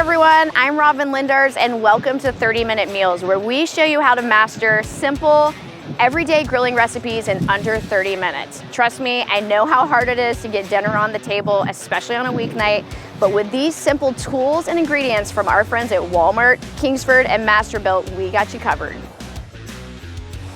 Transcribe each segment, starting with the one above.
everyone, I'm Robin Lindars and welcome to 30-Minute Meals, where we show you how to master simple, everyday grilling recipes in under 30 minutes. Trust me, I know how hard it is to get dinner on the table, especially on a weeknight, but with these simple tools and ingredients from our friends at Walmart, Kingsford, and Masterbuilt, we got you covered.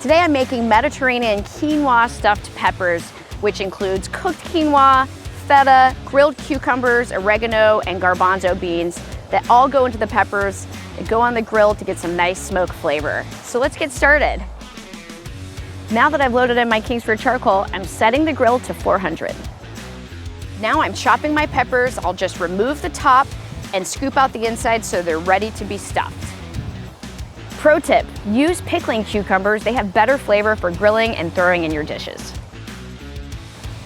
Today I'm making Mediterranean quinoa stuffed peppers, which includes cooked quinoa, feta, grilled cucumbers, oregano, and garbanzo beans that all go into the peppers and go on the grill to get some nice smoke flavor. So let's get started. Now that I've loaded in my Kingsford charcoal, I'm setting the grill to 400. Now I'm chopping my peppers. I'll just remove the top and scoop out the inside so they're ready to be stuffed. Pro tip, use pickling cucumbers. They have better flavor for grilling and throwing in your dishes.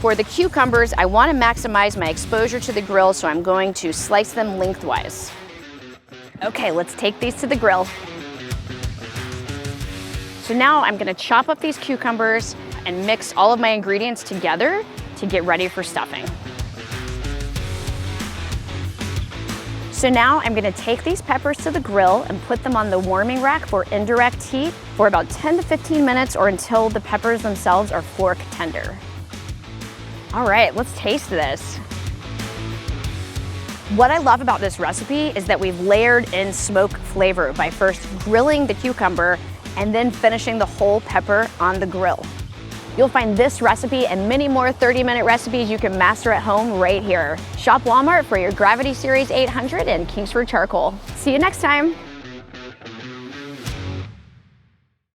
For the cucumbers, I want to maximize my exposure to the grill, so I'm going to slice them lengthwise. Okay, let's take these to the grill. So now I'm going to chop up these cucumbers and mix all of my ingredients together to get ready for stuffing. So now I'm going to take these peppers to the grill and put them on the warming rack for indirect heat for about 10 to 15 minutes or until the peppers themselves are fork tender. All right, let's taste this. What I love about this recipe is that we've layered in smoke flavor by first grilling the cucumber and then finishing the whole pepper on the grill. You'll find this recipe and many more 30-minute recipes you can master at home right here. Shop Walmart for your Gravity Series 800 and Kingsford charcoal. See you next time.